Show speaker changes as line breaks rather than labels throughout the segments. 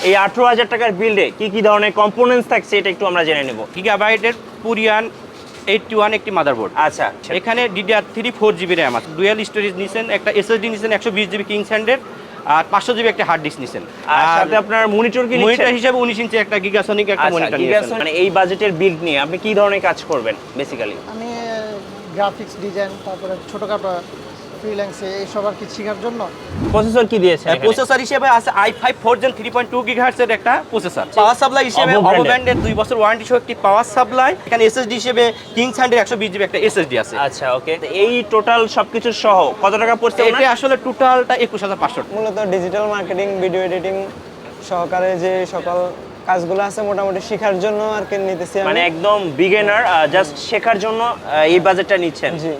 এই 18,000 টাকার বিল্ডে কি ধরনের কম্পোনেন্টস থাকছে এটা একটু আমরা জেনে নেব।
গিগাবাইটের পুরিয়ান 81 একটি মাদারবোর্ড।
আচ্ছা,
এখানে DDR3 4GB র্যাম আছে, ডুয়াল স্টোরেজ নিছেন, একটা SSD নিছেন 120GB কিং স্যান্ডের, আর 500GB একটা হার্ড ডিস্ক নিছেন।
আর সাথে আপনার মনিটর কি নিছেন?
মনিটর হিসেবে 19 ইঞ্চি একটা গিগাসনিক একটা মনিটর নিছেন।
মানে এই বাজেটের বিল্ড নিয়ে আপনি কি ধরনের কাজ করবেন বেসিক্যালি?
আমি গ্রাফিক্স ডিজাইন, তারপরে ছোটখাটো ফ্রিল্যান্সে এইসব আর কি শেখার জন্য।
প্রসেসর কি দিয়েছে?
প্রসেসর হিসেবে আছে i5 4 Gen 3.2 GHz এর একটা প্রসেসর। পাওয়ার সাপ্লাই হিসেবে Bhaban ব্র্যান্ডের 2 বছর ওয়ারেন্টি সহ একটি পাওয়ার সাপ্লাই। এখানে SSD হিসেবে কিং স্যান্ডের 120GB একটা SSD আছে।
আচ্ছা, ওকে। এই টোটাল সবকিছু সহ কত টাকা পড়ছে?
এটা আসলে টোটালটা 21,500।
মূলত ডিজিটাল মার্কেটিং, ভিডিও এডিটিং সহকারে যে সকল কাজগুলো আছে মোটামুটি শেখার জন্য আর কি নিতেছি।
মানে একদম বিগিনার, জাস্ট শেখার জন্য এই বাজেটটা নিচ্ছেন?
জি।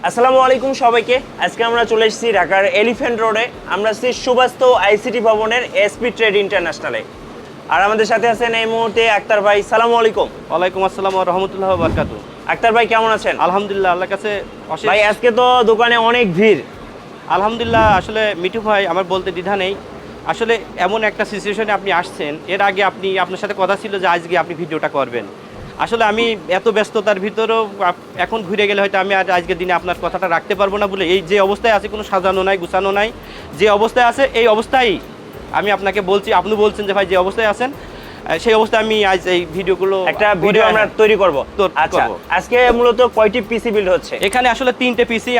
আসসালামু আলাইকুম সবাইকে। আজকে আমরা চলে এসেছি ঢাকার এলিফ্যান্ট রোডে। আমরা আছি সুবাস্তু আইসিটি ভবনের এসপি ট্রেড ইন্টারন্যাশনালে। আর আমাদের সাথে আছেন এই মুহূর্তে আক্তার ভাই। সালামু আলাইকুম।
ওয়ালাইকুম আসসালাম ওয়া রাহমাতুল্লাহি ওয়া বারাকাতুহু।
আক্তার ভাই কেমন আছেন?
আলহামদুলিল্লাহ, আল্লাহর কাছে অশেষ।
ভাই আজকে তো দোকানে অনেক ভিড়।
আলহামদুলিল্লাহ। আসলে মিঠু ভাই, আমার বলতে দ্বিধা নেই। আসলে এমন একটা সিচুয়েশনে আপনি আসছেন, এর আগে আপনার সাথে কথা ছিল যে আজকে আপনি ভিডিওটা করবেন। আসলে আমি এত ব্যস্ততার ভিতরেও এখন ঘুরে গেলে হয়তো আমি আজকের দিনে আপনার কথাটা রাখতে পারবো না বলে এই যে অবস্থায় আছে, কোনো সাজানো নাই, গুছানো নাই, যে অবস্থায় আছে এই অবস্থায় আমি আপনাকে বলছি। আপনি বলছেন যে ভাই যে অবস্থায় আছেন সেই অবস্থায় আমি আজ এই ভিডিওগুলো
একটা ভিডিও আমরা তৈরি করব। আচ্ছা, আজকে মূলত কয়টি পিসি বিল্ড হচ্ছে?
এখানে আসলে 3টে পিসি।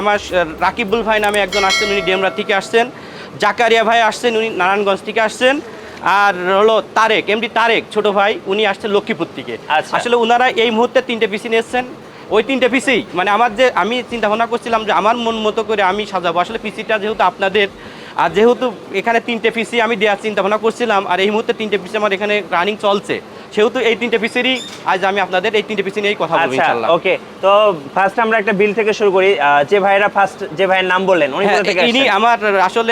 আমার রাকিবুল ভাই নামে একজন আসছেন, উনি ডেমরা থেকে আসছেন। জাকারিয়া ভাই আসছেন, উনি নারায়ণগঞ্জ থেকে আসছেন। আর হলো তারেক, এমডি তারেক ছোট ভাই, উনি আসছেন লক্ষ্মীপুর থেকে। আসলে ওনারা এই মুহূর্তে 3টে পিসি নিয়েছেন। ওই 3টে পিসি মানে আমি চিন্তা ভাবনা করছিলাম যে আমার মন মতো করে আমি সাজাবো। আসলে পিসিটা যেহেতু আপনাদের, আর যেহেতু এখানে 3টে পিসি আমি দেওয়ার চিন্তা ভাবনা করছিলাম, আর এই মুহূর্তে 3টে পিসি আমার এখানে রানিং চলছে, সেহেতু এই 3টে পিসিরই আজ আমি আপনাদের এই 3টে পিসি নিয়েই কথা বলবো ইনশাআল্লাহ।
ওকে, তো ফার্স্ট আমরা একটা বিল থেকে শুরু করি। যে ভাইয়ের নাম বললেন উনি কোথা থেকে আসছেন?
ইনি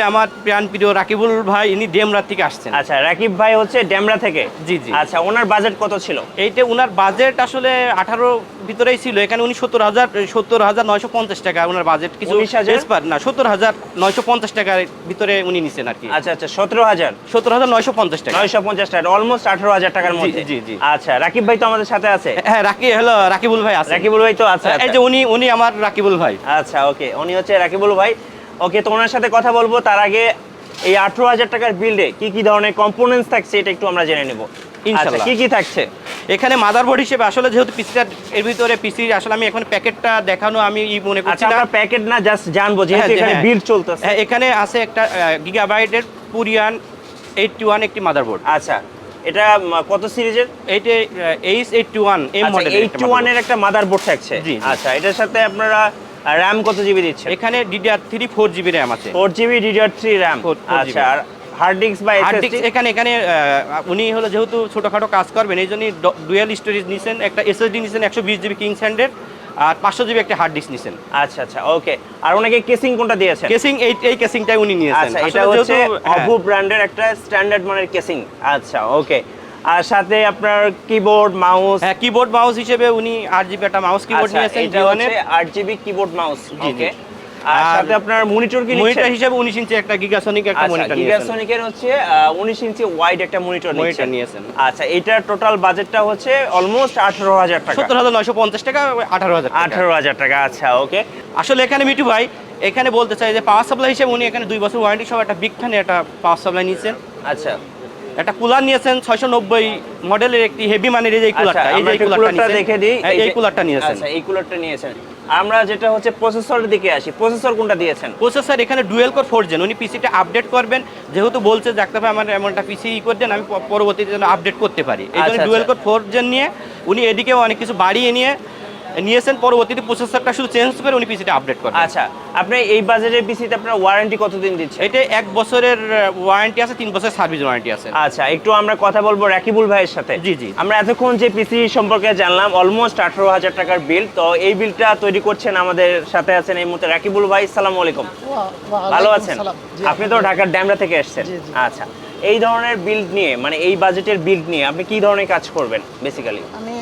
আমার প্রাণ প্রিয় রাকিবুল ভাই, ইনি ডেমরা থেকে আসছেন।
আচ্ছা, রাকিব ভাই হচ্ছে ডেমরা থেকে?
জি জি।
আচ্ছা, ওনার বাজেট কত ছিল?
এইটা ওনার বাজেট আসলে 18 ভিতরেই ছিল। এখানে উনি 70,950 টাকা ওনার বাজেট। কিছু না, 70,950 টাকার ভিতরে উনি নিছেন আর কি।
আচ্ছা, 17,950
টাকা,
950 টাকা, অলমোস্ট 18,000 টাকার মধ্যে।
জি জি।
আচ্ছা, রাকিব ভাই তো আমাদের সাথে আছে?
হ্যাঁ, রাকিবুল ভাই আছে।
রাকিবুল ভাই তো আছে।
এই যে উনি আমার রাকিবুল ভাই।
আচ্ছা, ওকে, উনি হচ্ছে রাকিবুল ভাই। ওকে, তো ওনার সাথে কথা বলবো। তার আগে এই 18,000 টাকার বিল্ডে কি ধরনের কম্পোনেন্টস থাকছে এটা একটু আমরা জেনে নেব ইনশাআল্লাহ। কি থাকছে
এখানে? মাদারবোর্ড হিসেবে আসলে যেহেতু পিসিটা এর ভিতরে পিসি, আসলে আমি এখন প্যাকেটটা দেখানো আমি মনে করছি না।
আচ্ছা, প্যাকেট না, জাস্ট জানবো যেহেতু এখানে বিল্ড চলতেছে।
হ্যাঁ, এখানে আছে একটা গিগাবাইটের পুরিয়ান 81 একটি মাদারবোর্ড।
আচ্ছা, এটা কত সিরিজের?
এইটা H81 এম মডেল।
81 এর একটা মাদারবোর্ড থাকছে। আচ্ছা, এটার সাথে আপনারা RAM কত জিবি দিচ্ছেন?
এখানে DDR3 4GB RAM আছে।
4GB DDR3 RAM। আচ্ছা, আর হার্ড ডিস্ক বা SSD?
এখানে উনি হলো যেহেতু ছোটখাটো কাজ করবেন, এই জন্য ডুয়াল স্টোরেজ নিছেন, একটা SSD নিছেন 120GB কিং স্যান্ডের, আর 500GB একটা হার্ড ডিস্ক নিছেন।
আচ্ছা, ওকে। আর ওনাকে কেসিং কোনটা দিয়েছেন?
কেসিং এই কেসিংটাই উনি নিয়েছেন।
আচ্ছা, এটা হচ্ছে অভু ব্র্যান্ডের একটা স্ট্যান্ডার্ড মানের কেসিং। আচ্ছা, ওকে। আর সাথে আপনার কিবোর্ড মাউস?
হ্যাঁ, কিবোর্ড মাউস হিসেবে উনি 8GB একটা মাউস কিবোর্ড নিয়েছেন।
এটা হচ্ছে 8GB কিবোর্ড মাউস। ওকে। আর সাথে আপনার মনিটর কি নিয়েছেন?
মনিটর হিসেবে 19 ইঞ্চি একটা গিগাসনিক একটা মনিটর নিয়েছেন।
গিগাসনিকের হচ্ছে 19 ইঞ্চি ওয়াইড একটা মনিটর নিয়েছেন। আচ্ছা, এটার টোটাল বাজেটটা হচ্ছে অলমোস্ট 18,000 টাকা।
70,950 টাকা,
18,000 টাকা। আচ্ছা, ওকে।
আসলে এখানে মিঠু ভাই এখানে বলতে চাই যে পাওয়ার সাপ্লাই হিসেবে উনি এখানে 2 বছর ওয়ারেন্টি সহ একটা বিগ ফ্যানের একটা পাওয়ার সাপ্লাই নিয়েছেন।
আচ্ছা,
একটা কুলার নিয়েছেন 690 মডেলের একটি হেভি মানের এই কুলারটা। এই যে কুলারটা
দেখে দিই,
এই কুলারটা নিয়েছেন।
আচ্ছা, এই কুলারটা নিয়েছেন। আমরা যেটা হচ্ছে প্রসেসরের দিকে আসি, প্রসেসর কোনটা দিয়েছেন?
প্রসেসর এখানে ডুয়াল কোর 4 জেন। উনি পিসিটা আপডেট করবেন, যেহেতু বলছে যে একটা ভাই আমার এমন একটা পিসি করে দেন, আমি পরবর্তীতে যেন আপডেট করতে পারি, এই জন্য ডুয়াল কোর 4 জেন নিয়ে উনি এদিকেও অনেক কিছু বাড়িয়ে নিয়ে নিয়েছেন, পরবর্তীতে প্রসেসরটা শুধু চেঞ্জ করে উনি পিসিটা আপডেট করেন।
আচ্ছা, আপনি এই বাজেটের পিসিতে আপনার ওয়ারেন্টি কতদিন দিচ্ছেন?
এটা 1 বছরের ওয়ারেন্টি আছে, 3 বছরের সার্ভিস ওয়ারেন্টি আছে।
আচ্ছা, একটু আমরা কথা বলবো রাকিবুল ভাইয়ের সাথে।
জি, জি।
আমরা এতক্ষণ যে পিসি সম্পর্কে জানলাম অলমোস্ট 18,000 টাকার বিল, তো এই বিলটা তৈরি করছেন আমাদের সাথে আছেন এই মুহূর্তে রাকিবুল ভাই। আসসালামু আলাইকুম। ভালো আছেন? আপনি তো ঢাকার ড্যামরা থেকে এসেছেন। আচ্ছা, এই ধরনের বিল্ড নিয়ে মানে এই বাজেটের বিল্ড নিয়ে আপনি কি ধরনের কাজ করবেন বেসিক্যালি?
আমি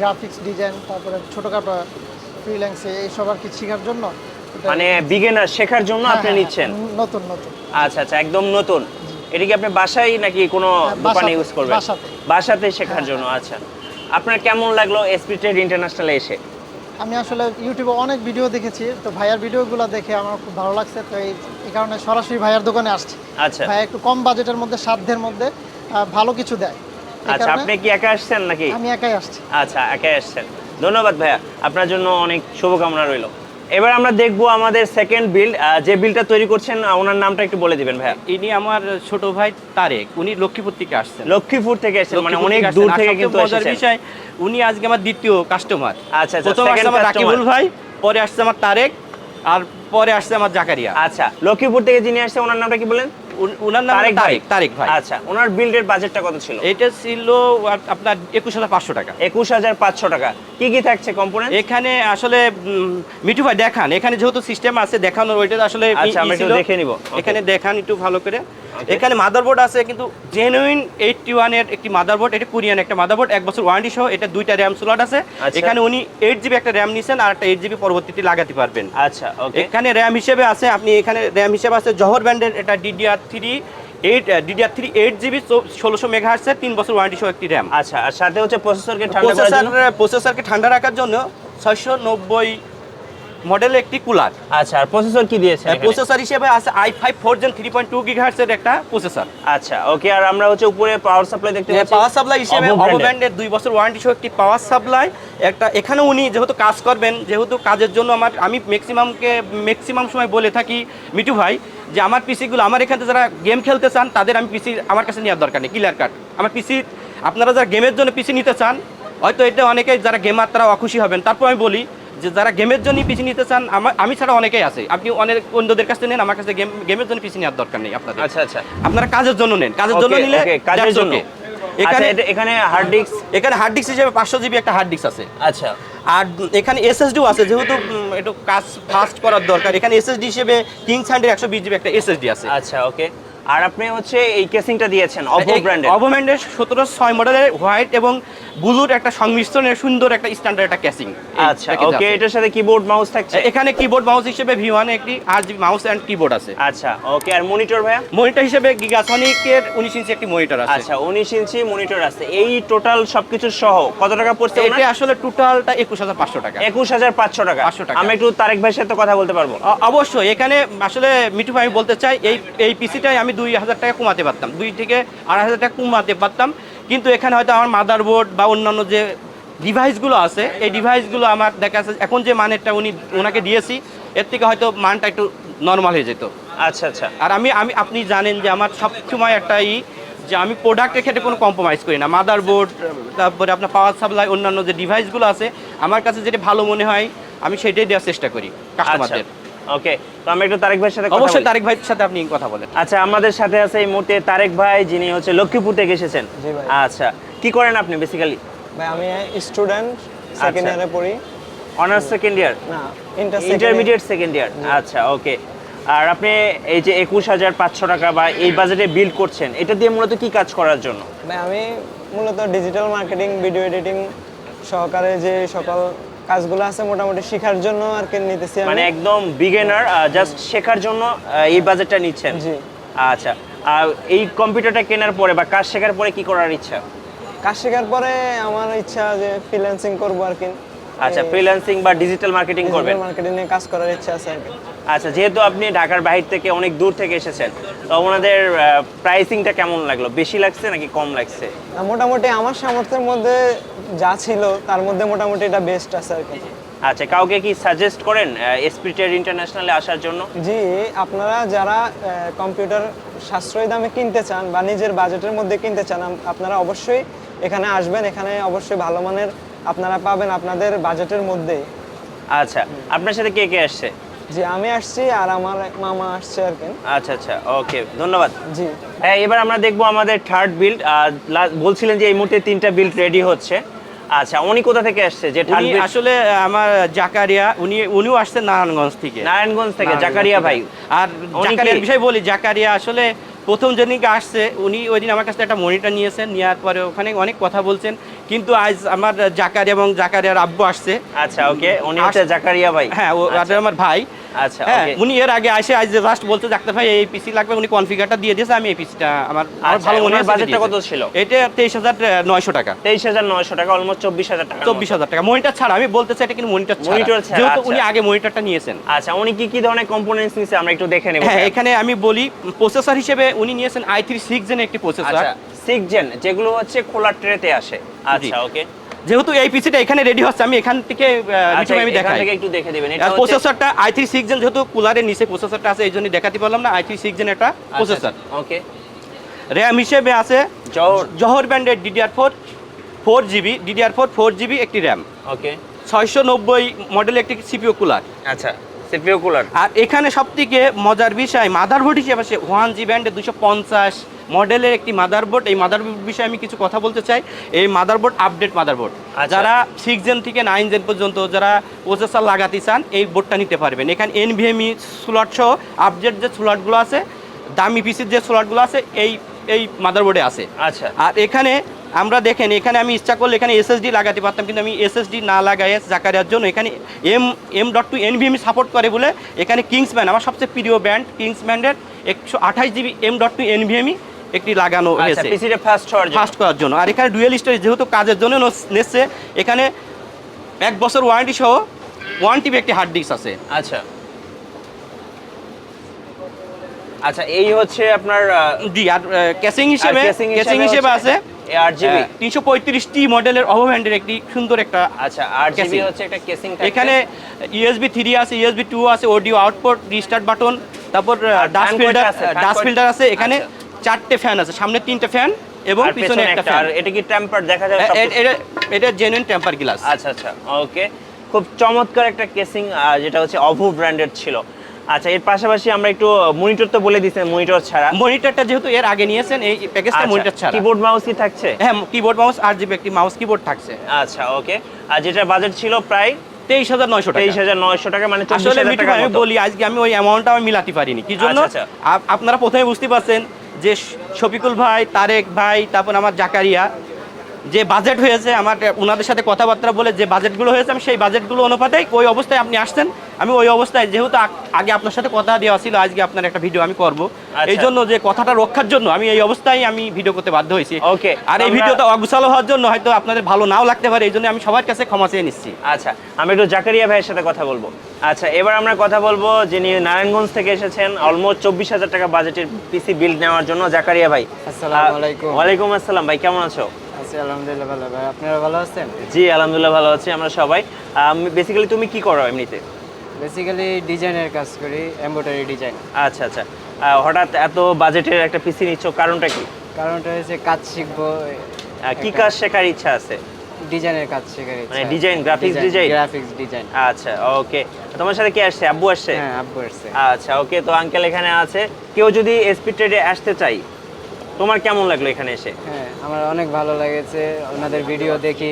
গ্রাফিক্স ডিজাইন, তারপরে ছোটোখাটো ফ্রিল্যান্সে এইসব আর কি শেখার জন্য,
মানে বিগিনার শেখার জন্য আপনি নিচ্ছেন?
নতুন নতুন।
আচ্ছা আচ্ছা, একদম নতুন। এটা কি আপনি বাসায় নাকি কোনো দোকানে ইউজ করবেন? বাসাতে শেখার জন্য। আচ্ছা, আপনার কেমন লাগলো এসপি ট্রেড ইন্টারন্যাশনালে এসে?
আমি আসলে ইউটিউবে অনেক ভিডিও দেখেছি, তো ভাইয়ার ভিডিওগুলো দেখে আমার খুব ভালো লাগছে, তো এই কারণে সরাসরি ভাইয়ার দোকানে আসছি।
আচ্ছা,
ভাইয়া একটু কম বাজেটের মধ্যে, সাধ্যের মধ্যে ভালো কিছু দেয়।
আচ্ছা, আপনি কি একা আসছেন নাকি?
আমি একাই আসছি।
আচ্ছা, একাই আসছেন। ধন্যবাদ ভাইয়া, আপনার জন্য অনেক শুভকামনা রইল। এবার আমরা দেখবো আমাদের সেকেন্ড বিল্ড, যে বিল্ডটা তৈরি করছেন ওনার নামটা একটু বলে দিবেন ভাইয়া।
ইনি আমার ছোট ভাই তারেক, উনি লক্ষ্মীপুর থেকে আসছেন।
লক্ষ্মীপুর থেকে এসেছেন, মানে অনেক দূর থেকে কিন্তু এসেছেন।
বিষয় উনি আজকে আমার দ্বিতীয় কাস্টমার।
আচ্ছা,
প্রথম আসছে আমার রাকিবুল ভাই, পরে আসছে আমার তারেক, আর পরে আসছে আমার জাকারিয়া।
আচ্ছা, লক্ষ্মীপুর থেকে যিনি আসছে ওনার নামটা কি বলেন?
ওনার নাম তারেক ভাই।
আচ্ছা, ওনার বিল্ডের বাজেটটা কত ছিল?
এটা ছিল আপনার 21,500 টাকা।
21,500 টাকা। কি কি থাকছে কম্পোনেন্ট?
এখানে আসলে মিঠু ভাই দেখান, এখানে যেহেতু সিস্টেম আছে দেখানোর, ওইটা আসলে
আচ্ছা, আমরা একটু দেখে নিব।
এখানে দেখান একটু ভালো করে। এখানে মাদারবোর্ড আছে, কিন্তু জেনুইন 81 এর একটি মাদারবোর্ড, এটা কোরিয়ান একটা মাদারবোর্ড, 1 বছর ওয়ারেন্টি সহ। এটা 2টা র্যাম স্লট আছে। এখানে উনি 8GB একটা র্যাম নিছেন, আর একটা 8GB পরবর্তীতে লাগাতে পারবেন।
আচ্ছা, ওকে।
এখানে র্যাম হিসেবে আছে, আপনি এখানে র্যাম হিসেবে আছে জহর ব্র্যান্ডের, এটা DDR3 8GB 1600 মেগাহার্টজ এর 3 বছর ওয়ারেন্টি সহ একটি র্যাম।
আচ্ছা, আর সাথে হচ্ছে প্রসেসরকে
ঠান্ডা রাখার জন্য 690 মডেলের একটি কুলার।
আচ্ছা, আর প্রসেসর কি দিয়েছে?
প্রসেসর হিসেবে আছে i5 4 Gen 3.2 GHz এর একটা প্রসেসর।
আচ্ছা, ওকে। আর আমরা হচ্ছে উপরে পাওয়ার সাপ্লাই দেখতে পাচ্ছি।
পাওয়ার সাপ্লাই হিসেবে OVO ব্র্যান্ডের 2 বছর ওয়ারেন্টি সহ একটি পাওয়ার সাপ্লাই একটা। এখানে উনি যেহেতু কাজ করবেন, যেহেতু কাজের জন্য আমি ম্যাক্সিমাম সময় বলে থাকি মিঠু ভাই যে আমার পিসিগুলো, আমার এখানে যারা গেম খেলতে চান তাদের আমি পিসি আমার কাছে নেওয়ার দরকার নেই, ক্লিয়ার কাট। আমার পিসি আপনারা যারা গেমের জন্য পিসি নিতে চান, হয়তো এটা অনেকে যারা গেমার তারা অখুশি হবেন, তারপর আমি বলি যে যারা গেমের জন্য পিসি নিতে চান, আমি ছাড়া অনেকেই আছে, আপনি অনেক অন্যদের কাছে নেন, আমার কাছে গেমের জন্য পিসি নেওয়ার দরকার নেই আপনাদের।
আচ্ছা আচ্ছা,
আপনারা কাজের জন্য নেন, কাজের জন্য নিলে
কাজের জন্য। এখানে হার্ড ডিস্ক
হিসেবে 500GB একটা হার্ড ডিস্ক আছে।
আচ্ছা,
আর এখানে এসএসডিও আছে, যেহেতু একটু কাজ ফাস্ট করার দরকার, এখানে এসএসডি হিসেবে কিংস হ্যান্ডের 120GB একটা এসএসডি আছে।
আচ্ছা, ওকে। আর আপনি হচ্ছে এই কেসিংটা দিয়েছেন OVO ব্র্যান্ডের।
OVO ব্র্যান্ডের 1706 মডেলের হোয়াইট এবং ব্লুর একটা সংমিশ্রণের সুন্দর একটা স্ট্যান্ডার্ড একটা কেসিং।
আচ্ছা, ওকে। এটার সাথে কিবোর্ড মাউস থাকছে?
এখানে কিবোর্ড মাউস হিসেবে V1 একটি 8GB মাউস এন্ড কিবোর্ড আছে।
আচ্ছা, ওকে। আর মনিটর ভাইয়া?
মনিটর হিসেবে গিগাসনিকের 19 ইঞ্চি একটি মনিটর আছে।
আচ্ছা, 19 ইঞ্চি মনিটর আছে। এই টোটাল সবকিছু সহ কত টাকা পড়ছে?
এটা আসলে টোটালটা 21,500 টাকা।
21,500 টাকা। আমরা একটু তারেক ভাইয়ের সাথে কথা বলতে পারবো?
অবশ্যই। এখানে আসলে মিঠু ভাই আমি বলতে চাই, এই পিসিটাই আমি 2,000 টাকা কমাতে পারতাম, 2 থেকে 2,500 টাকা কমাতে পারতাম, কিন্তু এখানে হয়তো আমার মাদারবোর্ড বা অন্যান্য যে ডিভাইসগুলো আছে, এই ডিভাইসগুলো আমার দেখা যাচ্ছে এখন যে মানেরটা ওনাকে দিয়েছি, এর থেকে হয়তো মানটা একটু নর্মাল হয়ে যেত।
আচ্ছা আচ্ছা।
আর আপনি জানেন যে আমার সবসময় একটাই যে আমি প্রোডাক্টের ক্ষেত্রে কোনো কম্প্রোমাইজ করি না। মাদারবোর্ড, তারপরে আপনার পাওয়ার সাপ্লাই, অন্যান্য যে ডিভাইসগুলো আছে, আমার কাছে যেটা ভালো মনে হয় আমি সেটাই দেওয়ার চেষ্টা করি কাস্টমারদের।
ওকে, তো আমরা একটু তারেক ভাইয়ের সাথে কথা বলি।
অবশ্যই তারেক ভাইয়ের সাথে আপনি কথা বলেন।
আচ্ছা, আমাদের সাথে আছে এই মুহূর্তে তারেক ভাই, যিনি হচ্ছে লক্ষ্মীপুর থেকে এসেছেন।
জি ভাই।
আচ্ছা, কি করেন আপনি বেসিক্যালি?
ভাই আমি স্টুডেন্ট, সেকেন্ড ইয়ারে পড়ি।
Honours second year?
না,
ইন্টারমিডিয়েট সেকেন্ড ইয়ার। আচ্ছা, ওকে। আর আপনি এই যে 21,500 টাকা বা এই বাজেটে বিল্ড করছেন, এটা দিয়ে মূলত কি কাজ করার জন্য?
ভাই আমি মূলত ডিজিটাল মার্কেটিং, ভিডিও এডিটিং সহকারে যে সকল কাজগুলো আছে মোটামুটি শেখার জন্য আর কি নিতেছি।
মানে একদম বিগিনার, জাস্ট শেখার জন্য এই বাজেটটা নিচ্ছেন?
জি।
আচ্ছা, আর এই কম্পিউটারটা কেনার পরে বা কাজ শেখার পরে কি করার ইচ্ছা?
কাজ শেখার পরে আমার ইচ্ছা যে ফ্রিল্যান্সিং করবো আর কি।
আচ্ছা, ফ্রিল্যান্সিং বা ডিজিটাল মার্কেটিং করবেন?
মার্কেটিং এ কাজ করার ইচ্ছা আছে আর কি।
আচ্ছা, যেহেতু আপনি ঢাকার বাইরে থেকে অনেক দূর থেকে এসেছেন, তো ওনাদের প্রাইসিংটা কেমন লাগলো? বেশি লাগছে নাকি কম লাগছে?
মোটামুটি আমার সামর্থ্যের মধ্যে যা ছিল তার মধ্যে মোটামুটি এটা বেস্ট আছে আর কি।
আচ্ছা, কাউকে কি সাজেস্ট করেন এসপি ট্রেড ইন্টারন্যাশনালে আসার জন্য?
জি, আপনারা যারা কম্পিউটার সাশ্রয়ী দামে কিনতে চান বা নিজের বাজেটের মধ্যে কিনতে চান, আপনারা অবশ্যই এখানে আসবেন। এখানে অবশ্যই ভালো মানের আপনারা পাবেন আপনাদের বাজেটের মধ্যে।
আচ্ছা, আপনার সাথে কে কে আসছে?
জি, আমি আসছি আর আমার মামা আসছে আর কি।
আচ্ছা আচ্ছা, ওকে, ধন্যবাদ।
জি
হ্যাঁ, এবার আমরা দেখবো আমাদের থার্ড বিল্ড। বলছিলেন যে এই মুহূর্তে 3টা বিল্ড রেডি হচ্ছে। আচ্ছা, উনি কোথা থেকে আসছে যে থার্ড
উনি
বিল্ড?
আসলে আমার জাকারিয়া, উনিও আসছেন নারায়ণগঞ্জ থেকে।
নারায়ণগঞ্জ থেকে জাকারিয়া ভাই।
আর
উনি
জাকারিয়ার
কি?
বিষয় বলি, জাকারিয়া আসলে প্রথম যেদিনকে আসছে উনি ওই দিন আমার কাছে একটা মনিটর নিয়েছেন, নেওয়ার পরে ওখানে অনেক কথা বলছেন, কিন্তু আজ আমার জাকারিয়া এবং জাকারিয়ার আব্বু আসছে।
আচ্ছা, ওকে, উনি হচ্ছে জাকারিয়া ভাই।
হ্যাঁ, ও
আচ্ছা।
আমার ভাই।
আচ্ছা,
হ্যাঁ,
ওকে।
উনি এর আগে আসে আজ জাস্ট বলতে ডাক্তার ভাই এই পিসি লাগবে, উনি কনফিগারটা দিয়ে দিয়েছে, আমি এই পিসিটা আমার
আচ্ছা,
ভালো মনে
ওনার
হয়েছে
বাজেটটা
দিয়েছে।
কত ছিল?
এটা 23,900 টাকা।
23,900 টাকা, অলমোস্ট 24,000 টাকা।
24,000 টাকা মনিটর ছাড়া, আমি বলতে চাই এটা কিন্তু মনিটর
মনিটর ছাড়া,
যেহেতু
আচ্ছা।
উনি আগে মনিটরটা নিয়েছেন।
আচ্ছা, উনি কি কি ধরনের কম্পোনেন্টস নিছে আমরা একটু দেখে নেব।
হ্যাঁ, এখানে আমি বলি প্রসেসর হিসেবে উনি নিয়েছেন i3 6 জেনের একটি প্রসেসর।
আচ্ছা, 6 জেন, যেগুলো হচ্ছে খোলা ট্রেতে আসে। আচ্ছা, ওকে।
যেহেতু এই পিসিটা এখানে রেডি হচ্ছে, আমি এখান থেকে
আচ্ছা,
আমি
এখান
দেখাই।
থেকে একটু দেখে দিবেন। এটা
আর
হচ্ছে
প্রসেসরটা i3 6 জেন, যেহেতু কুলারের নিচে প্রসেসরটা আছে এই জন্য দেখাতে পারলাম না। i3 6 জেন একটা প্রসেসর।
ওকে।
র‍্যাম হিসেবে আছে
জহর
ব্র্যান্ডের DDR4 4GB, DDR4 4GB একটি র‍্যাম,
ওকে।
690 মডেলের একটি সিপিইউ কুলার।
আচ্ছা, সিপিইউ কুলার।
আর এখানে সবথেকে মজার বিষয় মাদারবোর্ড হিসেবে আছে 1G ব্র্যান্ডের 250 মডেলের একটি মাদারবোর্ড। এই মাদারবোর্ড বিষয়ে আমি কিছু কথা বলতে চাই। এই মাদারবোর্ড আপডেট মাদারবোর্ড, যারা 6 জেন থেকে 9 জেন পর্যন্ত যারা প্রসেসর লাগাতে চান এই বোর্ডটা নিতে পারবেন। এখানে NVMe স্লট সহ আপডেট যে স্লটগুলো আছে, দামি পিসির যে স্লটগুলো আছে এই মাদারবোর্ডে আছে।
আচ্ছা।
আর এখানে আমরা দেখেন, এখানে আমি ইচ্ছা করলে এখানে SSD লাগাতে পারতাম, কিন্তু আমি SSD না লাগাই জাকারিয়ার জন্য এখানে M.2 NVMe সাপোর্ট করে বলে এখানে কিংসম্যান, আমার সবচেয়ে প্রিয় ব্র্যান্ড কিংসম্যানের 128GB M.2 NVMe একটি লাগানো হয়েছে
পিসিটা ফাস্ট
করার জন্য। আর এখানে ডুয়েল স্টোরেজ যেহেতু কাজের জন্য নেচ্ছে, এখানে 1 বছর ওয়ারেন্টি সহ 1TB একটি হার্ড ডিস্ক আছে।
আচ্ছা আচ্ছা, এই হচ্ছে আপনার
জি। আর ক্যাসিং হিসেবে আছে
8GB
335T মডেলের ওভারহ্যান্ডের একটি সুন্দর একটা।
আচ্ছা, 8GB হচ্ছে একটা কেসিং থাকে।
এখানে USB 3 আছে, USB 2 আছে, অডিও আউটপুট, রিস্টার্ট বাটন, তারপর ডাস্ট ফিল্টার আছে। এখানে 4টে ফ্যান আছে, সামনে 3টে ফ্যান এবং পিছনে একটা ফ্যান।
আর এটা কি টেম্পার দেখা যায়?
এটা জেনুইন টেম্পার গ্লাস।
আচ্ছা আচ্ছা, ওকে। খুব চমৎকার একটা কেসিং, যেটা হচ্ছে অভু ব্র্যান্ডের ছিল। আচ্ছা, এর পাশাপাশি আমরা একটু মনিটর তো বলে দিয়েছেন, মনিটর ছাড়া।
মনিটরটা যেহেতু এর আগে নিয়েছেন এই প্যাকেজটা মনিটর ছাড়া।
কিবোর্ড মাউস কি থাকছে?
হ্যাঁ, কিবোর্ড মাউস 8GB একটি মাউস কিবোর্ড থাকছে।
আচ্ছা, ওকে। আর যেটা বাজেট ছিল প্রায়
23,900 টাকা।
23,900 টাকা, মানে
আসলে
24,000 টাকা।
আমি বলি আজকে আমি ওই অ্যামাউন্টটা আমি মিলাতে পারিনি, কি জন্য আপনারা প্রথমে বুঝতে পারছেন যে শফিকুল ভাই, তারেক ভাই, তারপর আমার জাকারিয়া যে বাজেট হয়েছে, আমার ওনাদের সাথে কথাবার্তা বলে যে বাজেটগুলো হয়েছে, আমি সেই বাজেটগুলো অনুপাতেই ওই অবস্থায় আপনি আসছেন, আমি ওই অবস্থায় যেহেতু আগে আপনার সাথে কথা দেওয়া ছিল আজকে আপনার একটা ভিডিও আমি করব, এই জন্য যে কথাটা রক্ষার জন্য আমি এই অবস্থায় আমি ভিডিও করতে বাধ্য হয়েছি।
ওকে।
আর এই ভিডিওটা অগুছালো হওয়ার জন্য হয়তো আপনাদের ভালো নাও লাগতে পারে, এই জন্য আমি সবার কাছে ক্ষমা চেয়ে নিচ্ছি।
আচ্ছা, আমি একটু জাকারিয়া ভাইয়ের সাথে কথা বলবো। আচ্ছা, এবার আমরা কথা বলবো যিনি নারায়ণগঞ্জ থেকে এসেছেন অলমোস্ট 24,000 টাকা বাজেটের পিসি বিল্ড নেওয়ার জন্য, জাকারিয়া ভাই।
আসসালামু আলাইকুম।
ওয়ালাইকুম আসসালাম ভাই, কেমন আছো?
আছি আলহামদুলিল্লাহ ভালো। ভাই আপনারা ভালো আছেন?
জি আলহামদুলিল্লাহ ভালো আছি আমরা সবাই। বেসিক্যালি তুমি কি করো এমনিতে?
বেসিক্যালি ডিজাইনের কাজ করি, এমব্রয়ডারি ডিজাইন।
আচ্ছা আচ্ছা, হঠাৎ এত বাজেটের একটা পিসি নিচ্ছ, কারণটা কি?
কারণটা হচ্ছে কাজ শিখবো।
কি কাজ শেখার ইচ্ছা আছে?
ডিজাইনের কাজ শেখার ইচ্ছা।
মানে ডিজাইন, গ্রাফিক্স
ডিজাইন।
আচ্ছা, ওকে। তোমার সাথে কে আসছে? আব্বু আসছে?
হ্যাঁ, আব্বু আসছে।
আচ্ছা, ওকে। তো আঙ্কেল এখানে আছে। কেউ যদি এসপি ট্রেডে আসতে চাই, তোমার কেমন লাগলো এখানে এসে?
হ্যাঁ, আমার অনেক ভালো লেগেছে। ওনাদের ভিডিও দেখি।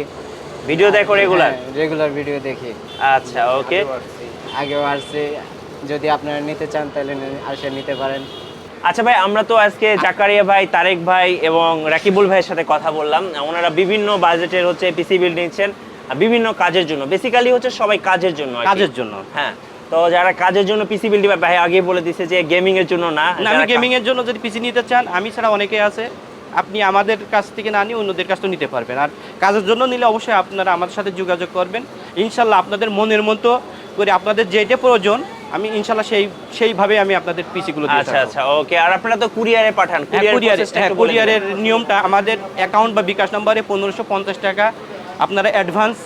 ভিডিও দেখো রেগুলার?
রেগুলার ভিডিও দেখি।
আচ্ছা, ওকে।
আগেও আসছে, যদি আপনারা নিতে চান তাহলে আসে নিতে পারেন।
আচ্ছা ভাই, আমরা তো আজকে জাকারিয়া ভাই, তারেক ভাই এবং রাকিবুল ভাইয়ের সাথে কথা বললাম। ওনারা বিভিন্ন বাজেটের হচ্ছে পিসি বিল্ড নিচ্ছেন বিভিন্ন কাজের জন্য। বেসিক্যালি হচ্ছে সবাই কাজের জন্য। হ্যাঁ, তো যারা কাজের জন্য পিসি বিল্ড, ভাই আগে বলে দিয়েছে যে গেমিং এর জন্য না।
আমি গেমিং এর জন্য যদি পিসি নিতে চান, আমি ছাড়া অনেকে আছে, আপনি আমাদের কাছ থেকে না নিয়ে অন্যদের কাছ থেকে নিতে পারবেন। আর কাজের জন্য নিলে অবশ্যই আপনারা আমাদের সাথে যোগাযোগ করবেন। ইনশাল্লাহ আপনাদের মনের মতো করে আপনাদের যেটা প্রয়োজন আমি ইনশাল্লাহ সেইভাবে আমি আপনাদের পিসিগুলো দিয়ে
আচ্ছা আচ্ছা, ওকে। আর আপনারা তো কুরিয়ারে পাঠান?
কুরিয়ারের নিয়মটা আমাদের অ্যাকাউন্ট বা বিকাশ নম্বরে 1550 টাকা আপনারা অ্যাডভান্স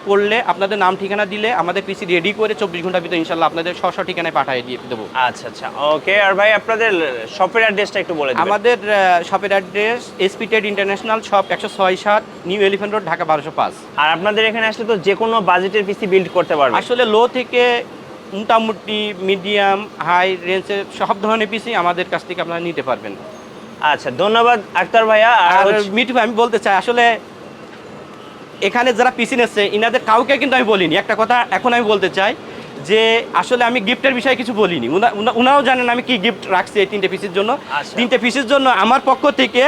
করলে আপনাদের নাম ঠিকানা দিলে আমাদের পিসি রেডি করে 24 ঘন্টার ভিতরে ইনশাল্লাহ আপনাদের স্ব ঠিকানায় পাঠিয়ে দিয়ে দেবো।
আচ্ছা আচ্ছা, ওকে। আর ভাই আপনাদের শপের অ্যাড্রেসটা একটু বলে দিবেন।
আমাদের শপের address SP trade international shop 106-7 new elephant road, Dhaka 1205।
আর আপনাদের এখানে আসলে তো যে কোনো বাজেটের পিসি বিল্ড করতে পারবেন।
আসলে লো থেকে মোটামুটি মিডিয়াম হাই রেঞ্জের সব ধরনের পিসি আমাদের কাছ থেকে আপনারা নিতে পারবেন।
আচ্ছা, ধন্যবাদ আক্তার ভাইয়া।
আর মিঠু ভাই, আমি বলতে চাই আসলে এখানে যারা পিসি নিচ্ছে ইনাদের কাউকে কিন্তু আমি বলিনি। একটা কথা এখন আমি বলতে চাই যে আসলে আমি গিফটের বিষয়ে কিছু বলিনি। উনারাও জানেন আমি কি গিফট রাখছি এই 3টে পিসির জন্য।
আচ্ছা।
3টে পিসির জন্য আমার পক্ষ থেকে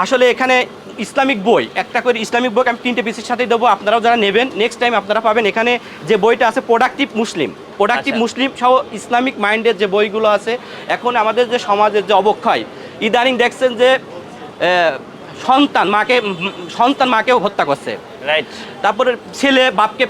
আসলে এখানে ইসলামিক বই, একটা করে ইসলামিক বই আমি 3টে পিসির সাথেই দেবো। আপনারাও যারা নেবেন নেক্সট টাইম আপনারা পাবেন এখানে যে বইটা আছে প্রোডাক্টিভ মুসলিম
আচ্ছা।
মুসলিম সহ ইসলামিক মাইন্ডের যে বইগুলো আছে। এখন আমাদের যে সমাজের যে অবক্ষয়, ইদানিং দেখছেন যে সন্তান মাকেও হত্যা করছে,
রাইট।
তারপরে ছেলে বাপকে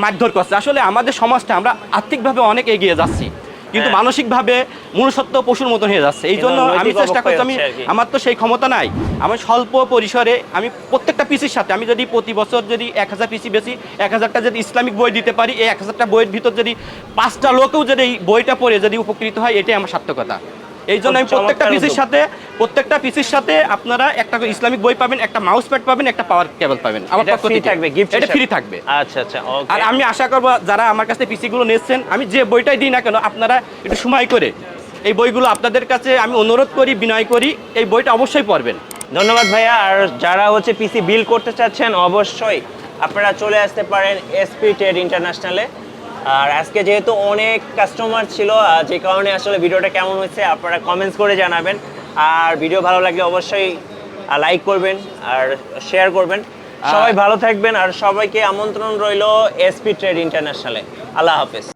মারধর করছে। আসলে আমাদের সমাজটা আমরা আর্থিকভাবে অনেক এগিয়ে যাচ্ছি, কিন্তু
হ্যাঁ।
মানসিকভাবে মনুষ্যত্ব পশুর মতন হয়ে যাচ্ছে। এই জন্য
কিন্তু
আমি
নৈতিক
চেষ্টা করছি,
অবক্ষয় হচ্ছে আর কি।
আমার তো সেই ক্ষমতা নাই। আমি স্বল্প পরিসরে আমি প্রত্যেকটা পিসির সাথে আমি যদি প্রতি বছর যদি 1000 পিসি বেশি 1000টা যদি ইসলামিক বই দিতে পারি, এই 1000টা বইয়ের ভিতর যদি 5টা লোকেও যদি এই বইটা পড়ে যদি উপকৃত হয়, এটাই আমার সার্থকতা। এই জন্য আমি
খুব চমৎকার
প্রত্যেকটা পিসির সাথে আপনারা একটা করে ইসলামিক বই পাবেন, একটা মাউস প্যাড পাবেন, একটা পাওয়ার কেবল পাবেন। আমার
এটা
পক্ষ
ফ্রি
থেকে
থাকবে, গিফট
এটা ফ্রি থাকবে।
আচ্ছা আচ্ছা, ওকে।
আর আমি আশা করব যারা আমার কাছে পিসিগুলো নিচ্ছেন, আমি যে বইটাই দিই না কেন আপনারা একটু সময় করে এই বইগুলো আপনাদের কাছে আমি অনুরোধ করি, বিনয় করি, এই বইটা অবশ্যই পড়বেন।
ধন্যবাদ ভাইয়া। আর যারা হচ্ছে পিসি বিল্ড করতে চাচ্ছেন অবশ্যই আপনারা চলে আসতে পারেন এসপি ট্রেড ইন্টারন্যাশনালে। আর আজকে যেহেতু অনেক কাস্টমার ছিল, যে কারণে আসলে ভিডিওটা কেমন হয়েছে আপনারা কমেন্টস করে জানাবেন। আর ভিডিও ভালো লাগলে অবশ্যই লাইক করবেন আর শেয়ার করবেন। সবাই ভালো থাকবেন আর সবাইকে আমন্ত্রণ রইল এসপি ট্রেড ইন্টারন্যাশনালে। আল্লাহ হাফেজ।